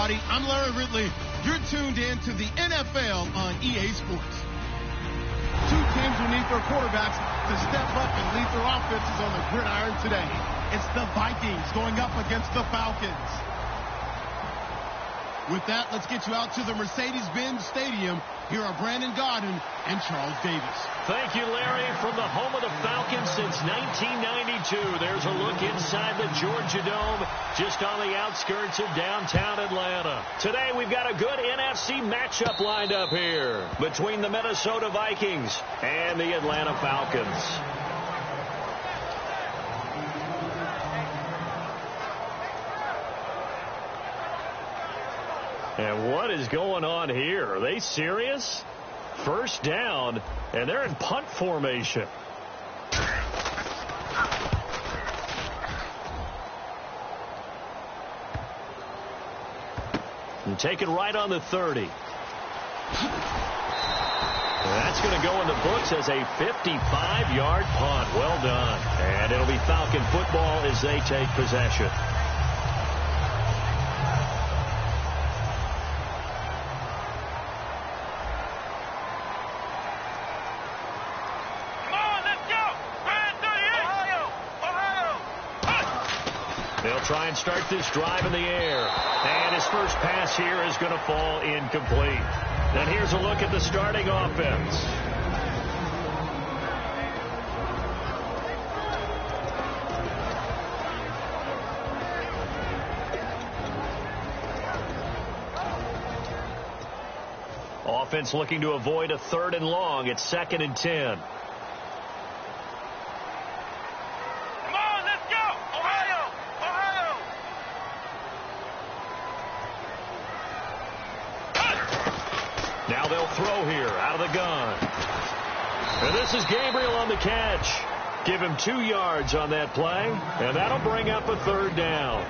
everybody. I'm Larry Ridley. You're tuned in to the NFL on EA Sports. Two teams who need their quarterbacks to step up and lead their offenses on the gridiron today. It's the Vikings going up against the Falcons. With that, let's get you out to the Mercedes-Benz Stadium. Here are Brandon Gaudin and Charles Davis. Thank you, Larry. From the home of the Falcons since 1992, there's a look inside the Georgia Dome, just on the outskirts of downtown Atlanta. Today, we've got a good NFC matchup lined up here between the Minnesota Vikings and the Atlanta Falcons. And what is going on here? Are they serious? First down, and they're in punt formation. And take it right on the 30. That's going to go in the books as a 55-yard punt. Well done. And it'll be Falcon football as they take possession. Try and start this drive in the air. And his first pass here is going to fall incomplete. And here's a look at the starting offense. Offense looking to avoid a 3rd and long. It's 2nd and 10. Now they'll throw here out of the gun. And this is Gabriel on the catch. Give him 2 yards on that play, and that'll bring up a 3rd down.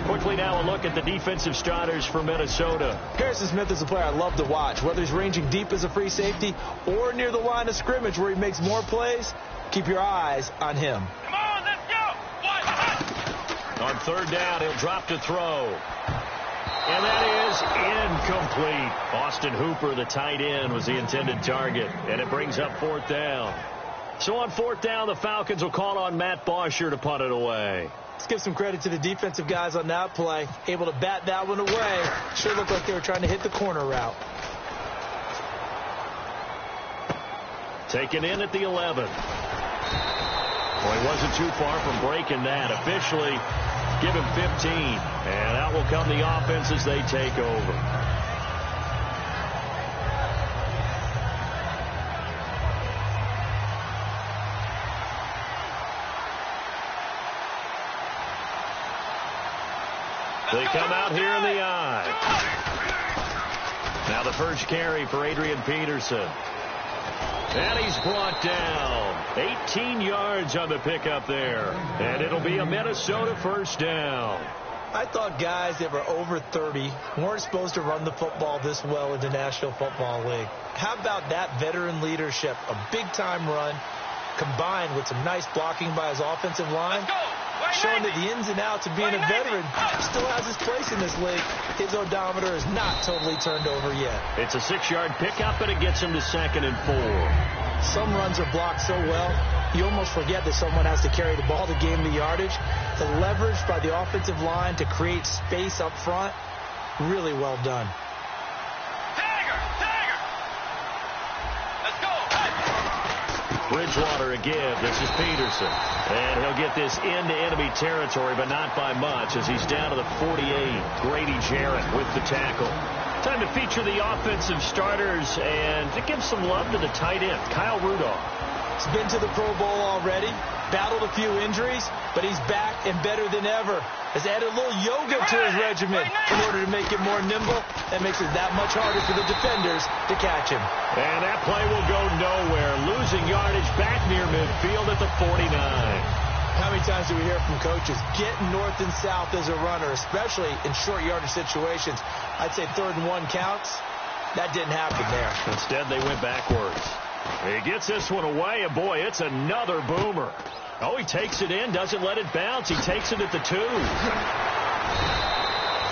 Quickly now a look at the defensive starters for Minnesota. Harrison Smith is a player I love to watch. Whether he's ranging deep as a free safety or near the line of scrimmage where he makes more plays, keep your eyes on him. Come on, let's go! On 3rd down, he'll drop to throw. And that is incomplete. Austin Hooper, the tight end, was the intended target. And it brings up 4th down. So on 4th down, the Falcons will call on Matt Bosher to punt it away. Let's give some credit to the defensive guys on that play. Able to bat that one away. Sure looked like they were trying to hit the corner route. Taken in at the 11. Well, he wasn't too far from breaking that. Officially, give him 15. And out will come the offense as they take over. They come out here in the I. Now the first carry for Adrian Peterson. And he's brought down. 18 yards on the pickup there. And it'll be a Minnesota first down. I thought guys that were over 30 weren't supposed to run the football this well in the National Football League. How about that veteran leadership? A big-time run combined with some nice blocking by his offensive line, showing that the ins and outs of being a veteran still has his place in this league. His odometer is not totally turned over yet. It's a 6-yard pickup, and it gets him to 2nd and 4. Some runs are blocked so well, you almost forget that someone has to carry the ball to gain the yardage. The leverage by the offensive line to create space up front, really well done. Bridgewater again. This is Peterson. And he'll get this into enemy territory, but not by much as he's down to the 48. Grady Jarrett with the tackle. Time to feature the offensive starters and to give some love to the tight end, Kyle Rudolph. He's been to the Pro Bowl already, battled a few injuries, but he's back and better than ever. Has added a little yoga to his regimen in order to make it more nimble. That makes it that much harder for the defenders to catch him. And that play will go nowhere. Losing yardage back near midfield at the 49. How many times do we hear from coaches, get north and south as a runner, especially in short yardage situations? I'd say 3rd and 1 counts. That didn't happen there. Instead, they went backwards. He gets this one away, and boy, it's another boomer. Oh, he takes it in, doesn't let it bounce. He takes it at the 2.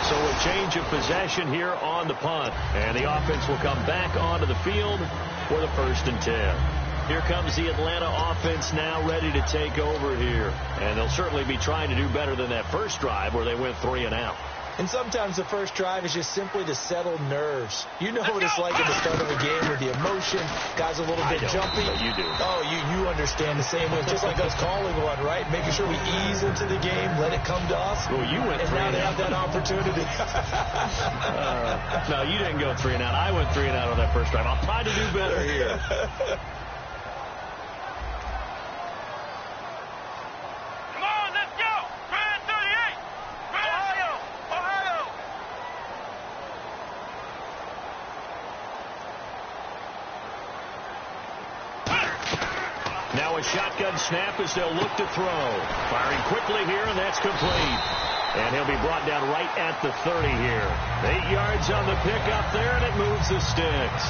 So a change of possession here on the punt. And the offense will come back onto the field for the 1st and 10. Here comes the Atlanta offense now ready to take over here. And they'll certainly be trying to do better than that first drive where they went 3 and out. And sometimes the first drive is just simply to settle nerves. You know what it's like at the start of a game with the emotion. Guys a little bit jumpy. You do. Oh, you understand the same way. Just like us calling one, right? Making sure we ease into the game, let it come to us. Well, you went 3 and out. And now they have that opportunity. No, you didn't go 3 and out. I went 3 and out on that first drive. I'll try to do better here. Now a shotgun snap as they'll look to throw. Firing quickly here, and that's complete. And he'll be brought down right at the 30 here. 8 yards on the pickup there, and it moves the sticks.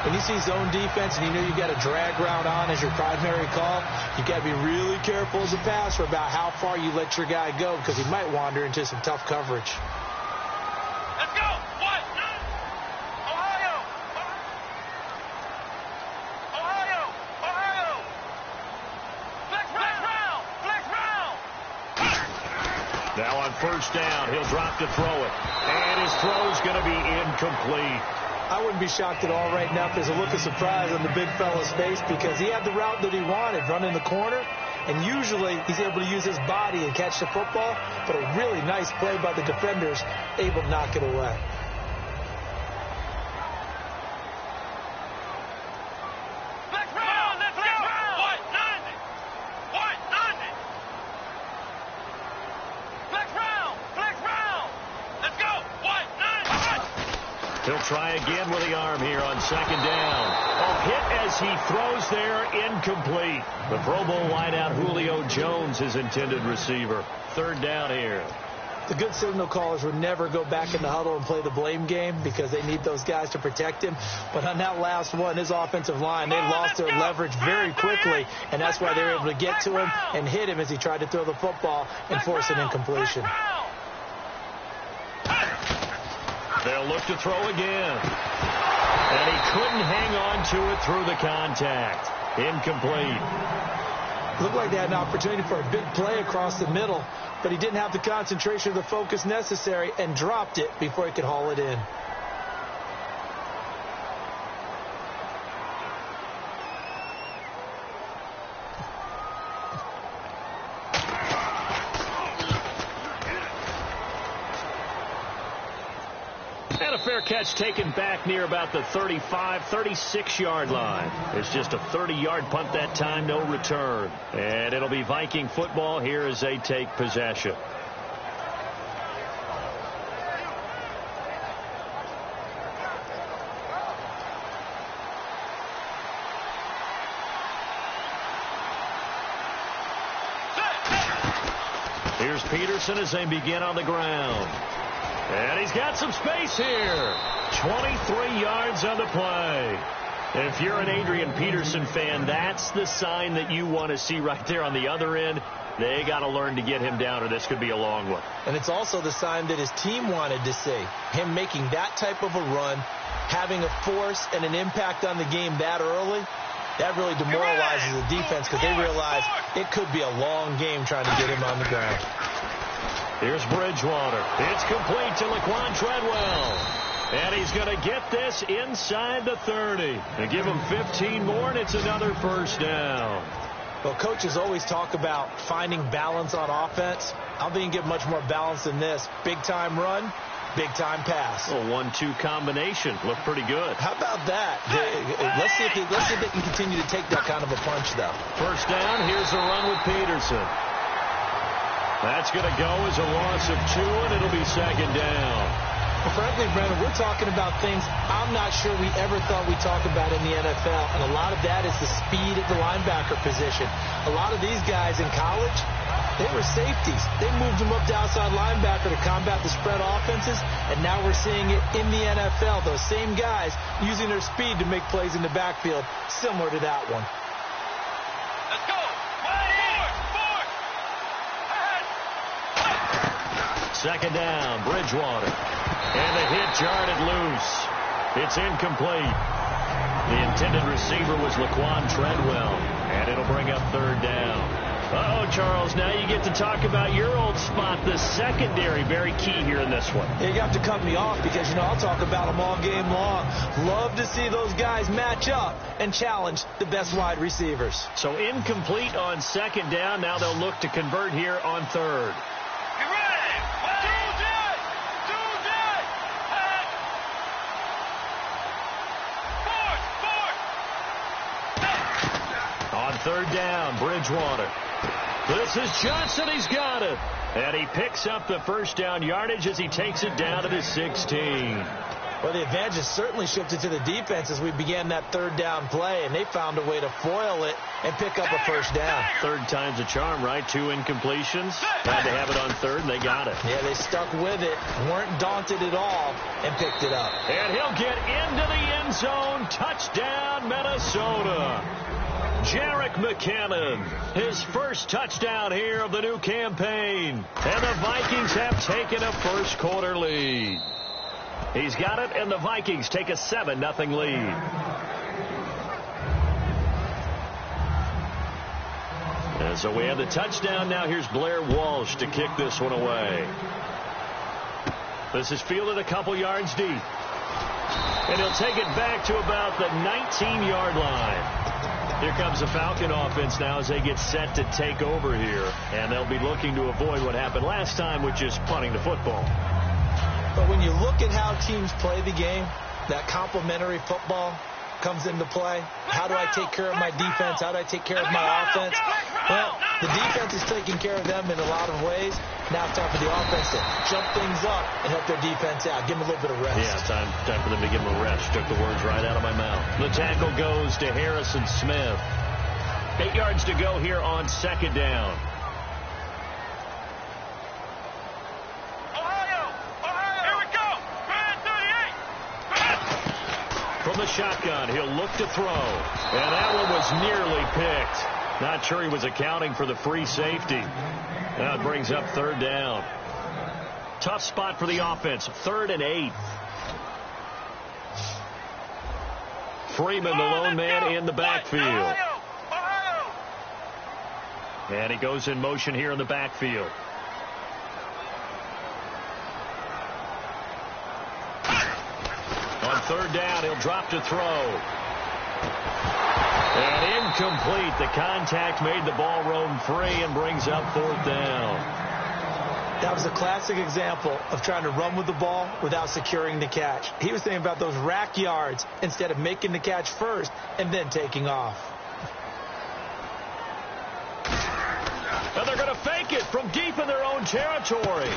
When you see zone defense and you know you've got a drag route on as your primary call, you've got to be really careful as a passer about how far you let your guy go because he might wander into some tough coverage. Let's go! What? Ohio! Ohio! Ohio! Flex round! Flex round! Now on 1st down, he'll drop to throw it. And his throw's going to be incomplete. I wouldn't be shocked at all right now if there's a look of surprise on the big fella's face because he had the route that he wanted, running the corner, and usually he's able to use his body and catch the football, but a really nice play by the defenders, able to knock it away. He'll try again with the arm here on 2nd down. A hit as he throws there, incomplete. The Pro Bowl wideout Julio Jones, his intended receiver. 3rd down here. The good signal callers would never go back in the huddle and play the blame game because they need those guys to protect him. But on that last one, his offensive line, they lost their leverage very quickly, and that's why they were able to get to him and hit him as he tried to throw the football and force an incompletion. They'll look to throw again. And he couldn't hang on to it through the contact. Incomplete. Looked like they had an opportunity for a big play across the middle, but he didn't have the concentration or the focus necessary and dropped it before he could haul it in. And a fair catch taken back near about the 35, 36-yard line. It's just a 30-yard punt that time, no return. And it'll be Viking football here as they take possession. Here's Peterson as they begin on the ground. And he's got some space here. 23 yards on the play. If you're an Adrian Peterson fan, that's the sign that you want to see right there on the other end. They got to learn to get him down, or this could be a long one. And it's also the sign that his team wanted to see. Him making that type of a run, having a force and an impact on the game that early, that really demoralizes the defense because they realize it could be a long game trying to get him on the ground. Here's Bridgewater. It's complete to Laquan Treadwell. And he's going to get this inside the 30. They give him 15 more, and it's another 1st down. Well, coaches always talk about finding balance on offense. I think you get much more balance than this. Big-time run, big-time pass. A 1-2 combination. Looked pretty good. How about that? Let's see if they can continue to take that kind of a punch, though. 1st down. Here's the run with Peterson. That's going to go as a loss of 2, and it'll be 2nd down. Well, frankly, Brandon, we're talking about things I'm not sure we ever thought we'd talk about in the NFL, and a lot of that is the speed at the linebacker position. A lot of these guys in college, they were safeties. They moved them up to outside linebacker to combat the spread offenses, and now we're seeing it in the NFL. Those same guys using their speed to make plays in the backfield, similar to that one. Second down, Bridgewater. And the hit jarred loose. It's incomplete. The intended receiver was Laquan Treadwell, and it'll bring up third down. Uh-oh, Charles, now you get to talk about your old spot, the secondary. Very key here in this one. You have to cut me off because, I'll talk about them all game long. Love to see those guys match up and challenge the best wide receivers. So incomplete on second down. Now they'll look to convert here on third. Get ready! On third down, Bridgewater. This is Johnson. He's got it. And he picks up the first down yardage as he takes it down to the 16. Well, the advantage has certainly shifted to the defense as we began that third down play, and they found a way to foil it and pick up a first down. Third time's a charm, right? 2 incompletions. Had to have it on third, and they got it. Yeah, they stuck with it, weren't daunted at all, and picked it up. And he'll get into the end zone. Touchdown, Minnesota. Jerick McKinnon, his first touchdown here of the new campaign. And the Vikings have taken a first-quarter lead. He's got it, and the Vikings take a 7-0 lead. And so we have the touchdown. Now here's Blair Walsh to kick this one away. This is fielded a couple yards deep. And he'll take it back to about the 19-yard line. Here comes the Falcon offense now as they get set to take over here. And they'll be looking to avoid what happened last time, which is punting the football. But when you look at how teams play the game, that complementary football comes into play. How do I take care of my defense? How do I take care of my offense? Well, the defense is taking care of them in a lot of ways. Now it's time for the offense to jump things up and help their defense out. Give them a little bit of rest. Yeah, time for them to give them a rest. Took the words right out of my mouth. The tackle goes to Harrison Smith. 8 yards to go here on second down. From the shotgun, he'll look to throw. And that one was nearly picked. Not sure he was accounting for the free safety. Now it brings up third down. Tough spot for the offense. 3rd and 8. Freeman, the lone man in the backfield. And he goes in motion here in the backfield. On third down, he'll drop to throw. And incomplete. The contact made the ball roam free and brings up 4th down. That was a classic example of trying to run with the ball without securing the catch. He was thinking about those rack yards instead of making the catch first and then taking off. And they're going to fake it from deep in their own territory.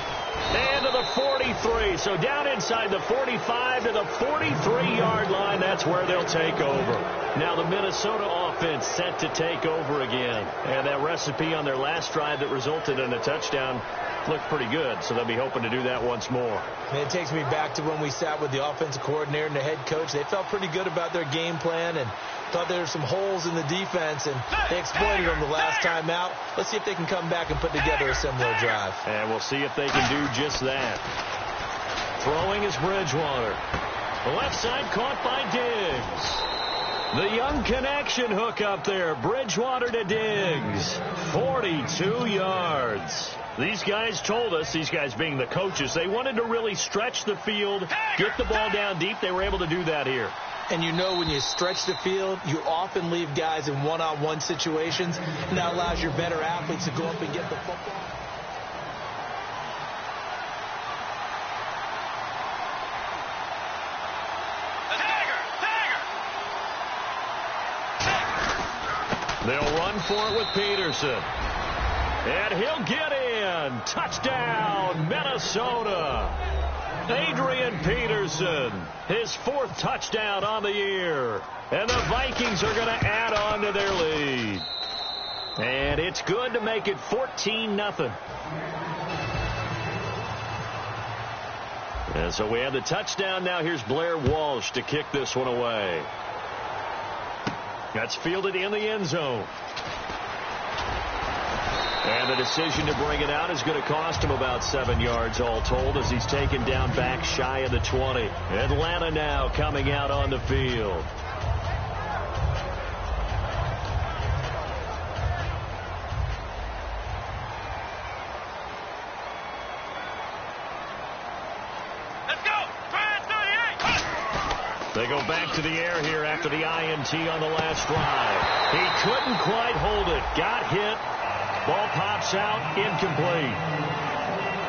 And to the 43. So down inside the 45 to the 43-yard line. That's where they'll take over. Now the Minnesota offense set to take over again. And that recipe on their last drive that resulted in a touchdown looked pretty good. So they'll be hoping to do that once more. And it takes me back to when we sat with the offensive coordinator and the head coach. They felt pretty good about their game plan and thought there were some holes in the defense, and they exploited them the last time out. Let's see if they can come back and put together a similar drive. And we'll see if they can do just that. Throwing is Bridgewater. The left side caught by Diggs. The young connection hook up there. Bridgewater to Diggs. 42 yards. These guys told us, these guys being the coaches, they wanted to really stretch the field, get the ball down deep. They were able to do that here. And when you stretch the field, you often leave guys in one-on-one situations, and that allows your better athletes to go up and get the football. They'll run for it with Peterson. And he'll get in. Touchdown, Minnesota. Adrian Peterson, his 4th touchdown on the year. And the Vikings are going to add on to their lead. And it's good to make it 14-0. And so we have the touchdown. Now here's Blair Walsh to kick this one away. That's fielded in the end zone. And the decision to bring it out is going to cost him about 7 yards all told as he's taken down back shy of the 20. Atlanta now coming out on the field. They go back to the air here after the INT on the last drive. He couldn't quite hold it. Got hit. Ball pops out. Incomplete.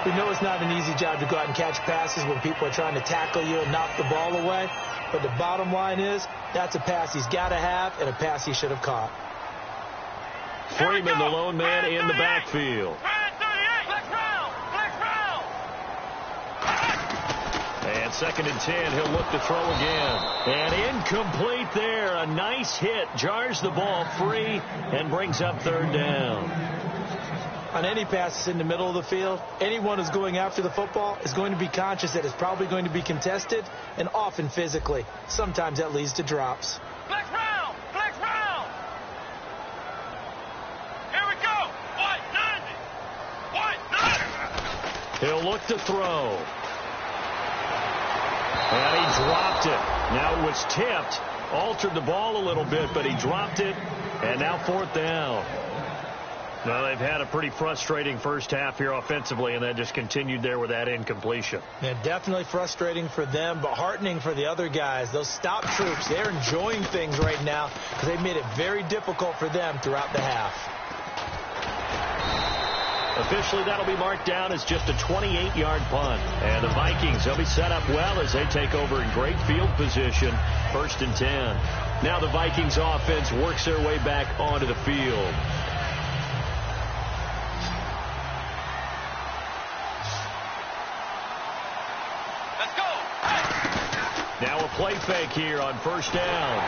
We know it's not an easy job to go out and catch passes when people are trying to tackle you and knock the ball away. But the bottom line is that's a pass he's got to have and a pass he should have caught. Freeman, the lone man in the backfield. And 2nd and 10, he'll look to throw again. And incomplete there. A nice hit. Jars the ball free and brings up 3rd down. On any passes in the middle of the field, anyone who's going after the football is going to be conscious that it's probably going to be contested and often physically. Sometimes that leads to drops. Flex round! Flex round! Here we go! 190! 190! He'll look to throw. And he dropped it. Now it was tipped. Altered the ball a little bit, but he dropped it. And now 4th down. Now they've had a pretty frustrating first half here offensively, and then just continued there with that incompletion. Yeah, definitely frustrating for them, but heartening for the other guys. Those stop troops, they're enjoying things right now because they made it very difficult for them throughout the half. Officially, that'll be marked down as just a 28-yard punt. And the Vikings, they'll be set up well as they take over in great field position. 1st and 10. Now the Vikings offense works their way back onto the field. Let's go! Now a play fake here on 1st down.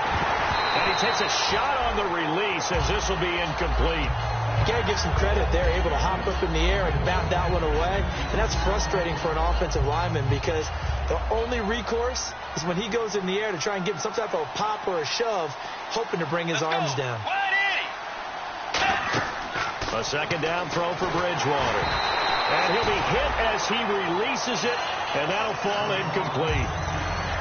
And he takes a shot on the release as this will be incomplete. You got to give some credit. They're able to hop up in the air and bat that one away. And that's frustrating for an offensive lineman because the only recourse is when he goes in the air to try and give him some type of a pop or a shove, hoping to bring his arms down. A 2nd down throw for Bridgewater. And he'll be hit as he releases it, and that'll fall incomplete.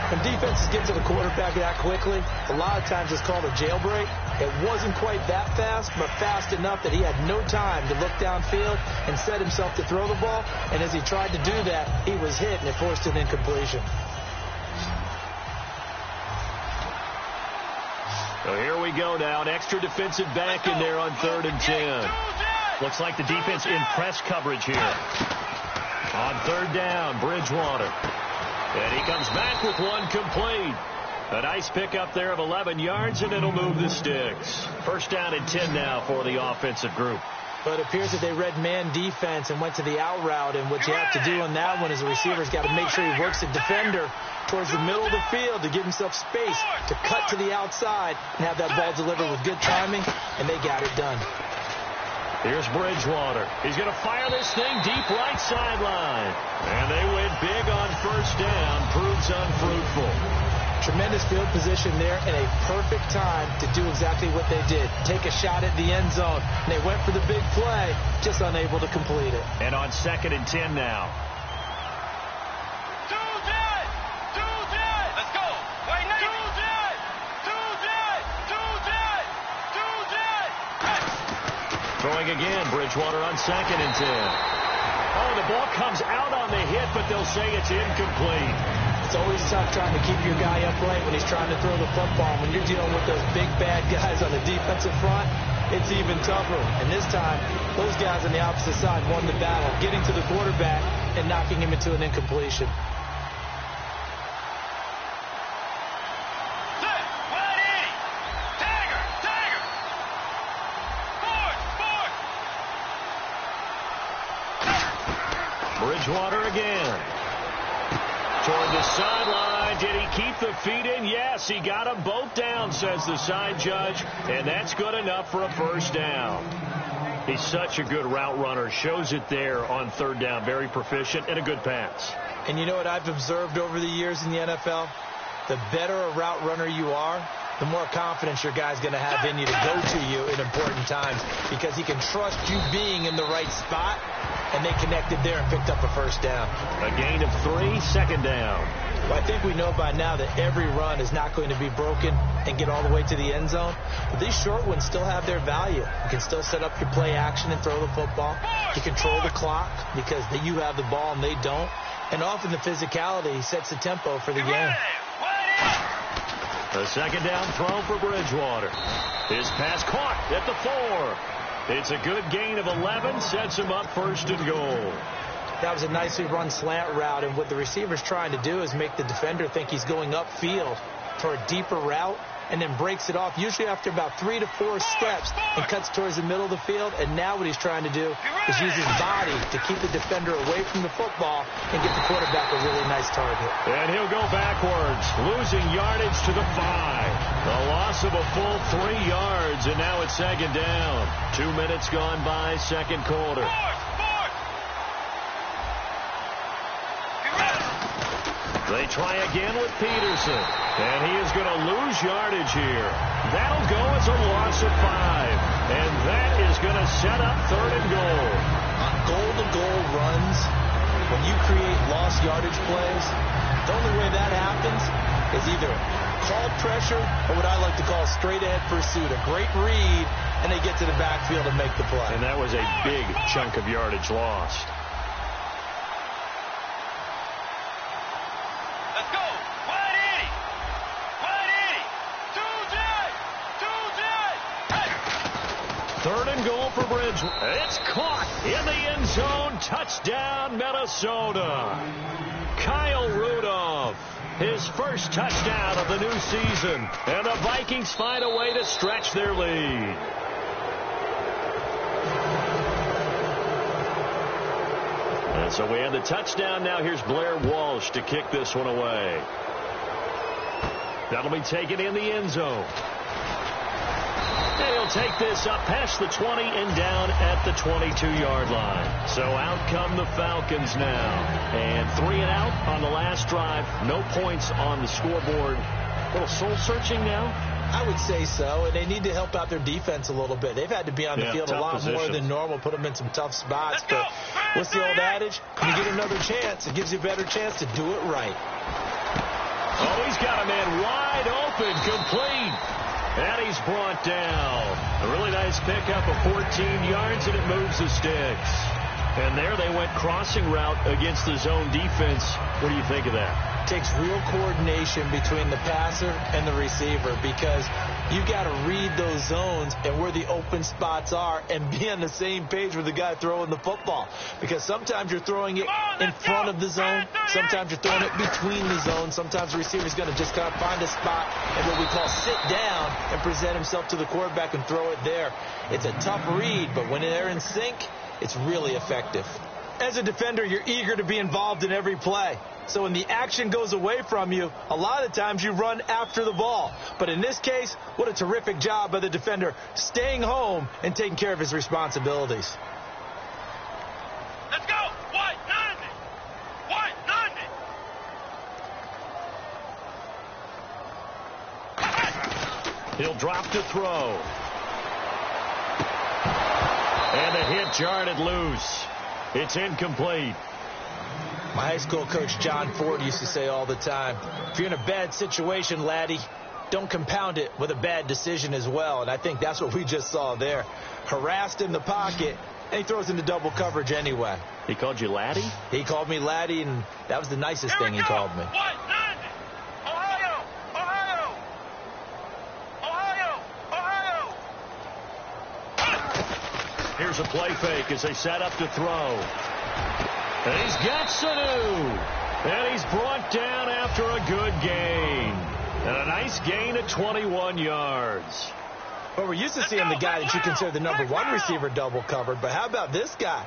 When defenses get to the quarterback that quickly, a lot of times it's called a jailbreak. It wasn't quite that fast, but fast enough that he had no time to look downfield and set himself to throw the ball. And as he tried to do that, he was hit, and it forced an incompletion. So here we go now. An extra defensive back in there on 3rd and 10. Looks like the defense in press coverage here. On 3rd down, Bridgewater. And he comes back with one complete. A nice pickup there of 11 yards, and it'll move the sticks. 1st down and 10 now for the offensive group. But it appears that they read man defense and went to the out route, and what you have to do on that one is the receiver's got to make sure he works the defender towards the middle of the field to give himself space to cut to the outside and have that ball delivered with good timing, and they got it done. Here's Bridgewater. He's going to fire this thing deep right sideline. And they went big on 1st down. Proves unfruitful. Tremendous field position there and a perfect time to do exactly what they did. Take a shot at the end zone. And they went for the big play, just unable to complete it. And on 2nd and 10 now. Let's go! Throwing again, Bridgewater on 2nd and 10. Oh, the ball comes out on the hit, but they'll say it's incomplete. It's always tough trying to keep your guy upright when he's trying to throw the football. When you're dealing with those big, bad guys on the defensive front, it's even tougher. And this time, those guys on the opposite side won the battle, getting to the quarterback and knocking him into an incompletion. Bridgewater again. Toward the sideline. Did he keep the feet in? Yes, he got them both down, says the side judge. And that's good enough for a 1st down. He's such a good route runner. Shows it there on 3rd down. Very proficient and a good pass. And you know what I've observed over the years in the NFL? The better a route runner you are, the more confidence your guy's going to have in you to go to you in important times, because he can trust you being in the right spot, and they connected there and picked up a first down. A gain of 3, second down. Well, I think we know by now that every run is not going to be broken and get all the way to the end zone. But these short ones still have their value. You can still set up your play action and throw the football. You control the clock because you have the ball and they don't. And often the physicality sets the tempo for the game. A second down throw for Bridgewater. His pass caught at the 4. It's a good gain of 11, sets him up first and goal. That was a nicely run slant route, and what the receiver's trying to do is make the defender think he's going upfield for a deeper route, and then breaks it off, usually after about 3 to 4 steps, and cuts towards the middle of the field. And now what he's trying to do is use his body to keep the defender away from the football and get the quarterback a really nice target. And he'll go backwards, losing yardage to the 5. The loss of a full 3 yards, and now it's second down. 2 minutes gone by, second quarter. They try again with Peterson, and he is going to lose yardage here. That'll go as a loss of 5, and that is going to set up third and goal. On goal-to-goal runs, when you create lost yardage plays, the only way that happens is either called pressure or what I like to call straight-ahead pursuit, a great read, and they get to the backfield and make the play. And that was a big chunk of yardage lost. Third and goal for Bridgewater. It's caught in the end zone. Touchdown, Minnesota. Kyle Rudolph, his first touchdown of the new season. And the Vikings find a way to stretch their lead. And so we have the touchdown. Now here's Blair Walsh to kick this one away. That'll be taken in the end zone. And he'll take this up past the 20 and down at the 22-yard line. So out come the Falcons now. And 3 and out on the last drive. No points on the scoreboard. A little soul-searching now? I would say so, and they need to help out their defense a little bit. They've had to be on the field a lot more than normal, put them in some tough spots. But what's the old adage? When you get another chance, it gives you a better chance to do it right. Oh, he's got a man wide open, complete. And he's brought down. A really nice pickup of 14 yards, and it moves the sticks. And there they went crossing route against the zone defense. What do you think of that? It takes real coordination between the passer and the receiver, because you've got to read those zones and where the open spots are and be on the same page with the guy throwing the football. Because sometimes you're throwing it in front of the zone. Sometimes you're throwing it between the zones. Sometimes the receiver's going to just kind of find a spot and what we call sit down and present himself to the quarterback and throw it there. It's a tough read, but when they're in sync, it's really effective. As a defender, you're eager to be involved in every play. So when the action goes away from you, a lot of times you run after the ball. But in this case, what a terrific job by the defender staying home and taking care of his responsibilities. Let's go! White 90! White 90! He'll drop to throw. And the hit jarred loose. It's incomplete. My high school coach, John Ford, used to say all the time, if you're in a bad situation, laddie, don't compound it with a bad decision as well. And I think that's what we just saw there. Harassed in the pocket, and he throws into double coverage anyway. He called you laddie? He called me laddie, and that was the nicest thing he called me. White 90! Ohio! Ohio! Ohio! Ohio! Here's a play fake as they set up to throw. And he's got Sanu. And he's brought down after a good gain. And a nice gain of 21 yards. Well, we're used to seeing the guy that you consider the number 1 receiver double covered. But how about this guy?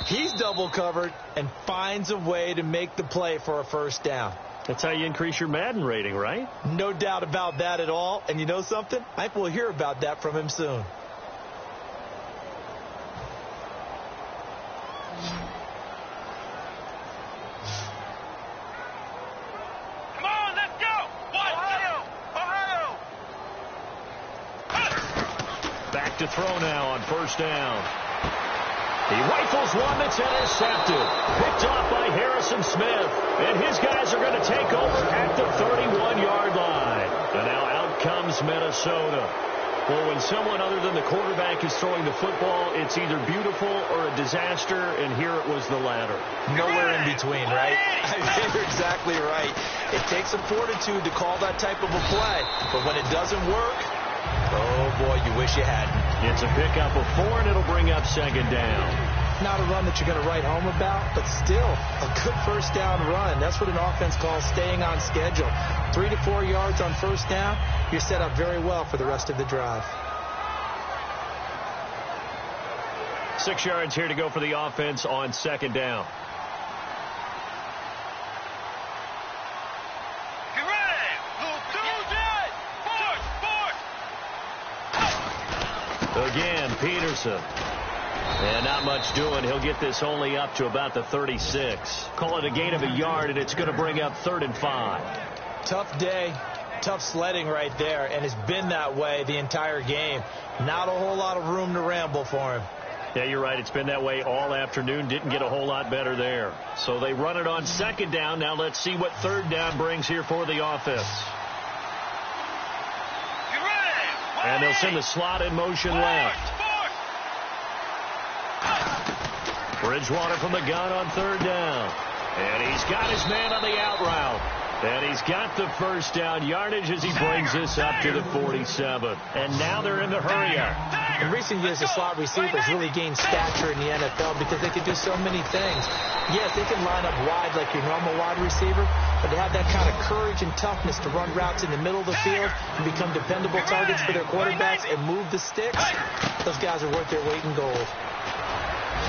He's double covered and finds a way to make the play for a first down. That's how you increase your Madden rating, right? No doubt about that at all. And you know something? I think we'll hear about that from him soon. to throw now on first down. He rifles one that's intercepted. Picked off by Harrison Smith. And his guys are going to take over at the 31-yard line. And now out comes Minnesota. Well, when someone other than the quarterback is throwing the football, it's either beautiful or a disaster, and here it was the latter. Nowhere in between, right? I think you're exactly right. It takes some fortitude to call that type of a play, but when it doesn't work, oh boy, you wish you hadn't. It's a pickup of 4, and it'll bring up second down. Not a run that you're going to write home about, but still a good first down run. That's what an offense calls staying on schedule. 3 to 4 yards on first down, you're set up very well for the rest of the drive. 6 yards here to go for the offense on second down. Get ready. Force. Again, Peterson. And not much doing. He'll get this only up to about the 36. Call it a gain of a yard, and it's going to bring up 3rd and 5. Tough day, tough sledding right there, and it's been that way the entire game. Not a whole lot of room to ramble for him. Yeah, you're right. It's been that way all afternoon. Didn't get a whole lot better there. So they run it on second down. Now let's see what third down brings here for the offense. Get ready. And they'll send the slot in motion left. Bridgewater from the gun on third down. And he's got his man on the out route. And he's got the first down yardage as he brings this up to the 47. And now they're in the hurry up. In recent years, the slot receivers really gained stature in the NFL because they can do so many things. Yes, they can line up wide like your normal wide receiver, but they have that kind of courage and toughness to run routes in the middle of the field and become dependable targets for their quarterbacks and move the sticks. Those guys are worth their weight in gold.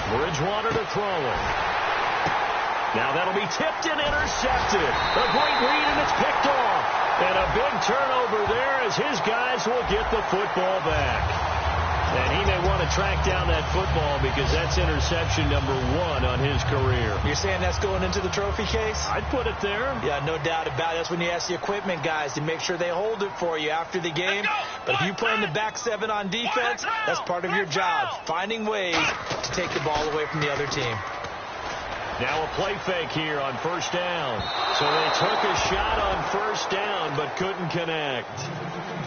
Bridgewater to throw it. Now that'll be tipped and intercepted. A great read, and it's picked off. And a big turnover there as his guys will get the football back. And he may want to track down that football because that's interception number 1 on his career. You're saying that's going into the trophy case? I'd put it there. Yeah, no doubt about it. That's when you ask the equipment guys to make sure they hold it for you after the game. But if you play in the back 7 on defense, that's part of your job, finding ways to take the ball away from the other team. Now a play fake here on first down. So they took a shot on first down but couldn't connect.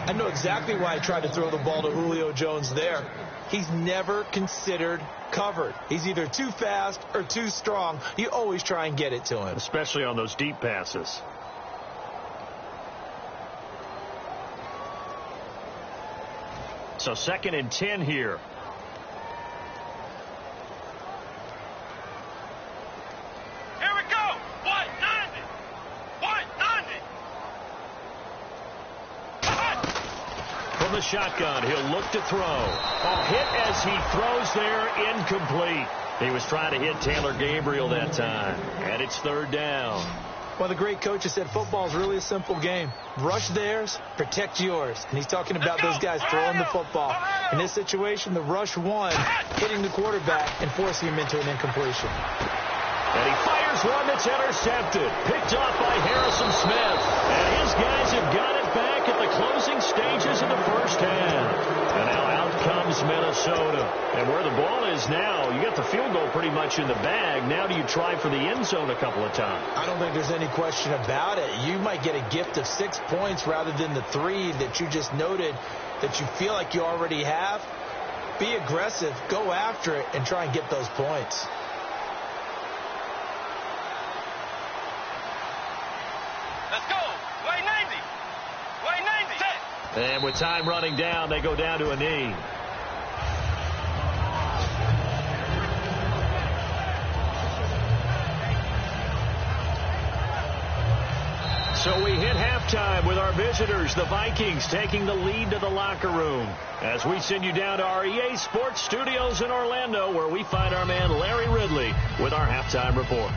I know exactly why I tried to throw the ball to Julio Jones there. He's never considered covered. He's either too fast or too strong. You always try and get it to him. Especially on those deep passes. So 2nd and 10 here. Here we go. 190. 190. From the shotgun, he'll look to throw. A hit as he throws there, incomplete. He was trying to hit Taylor Gabriel that time. And it's 3rd down. Well, the great coach has said football is really a simple game. Rush theirs, protect yours. And he's talking about those guys throwing the football. In this situation, the rush won, hitting the quarterback and forcing him into an incompletion. And he fires one that's intercepted. Picked off by Harrison Smith. And his guys have got it back at the closing stages of the first half. And now out comes Minnesota. And where the ball is now, you got the field goal pretty much in the bag. Now do you try for the end zone a couple of times? I don't think there's any question about it. You might get a gift of 6 points rather than the 3 that you just noted that you feel like you already have. Be aggressive, go after it, and try and get those points. Let's go. Way 90. Way 90. Set. And with time running down, they go down to a knee. So we hit halftime with our visitors, the Vikings, taking the lead to the locker room. As we send you down to our EA Sports Studios in Orlando, where we find our man Larry Ridley with our halftime report.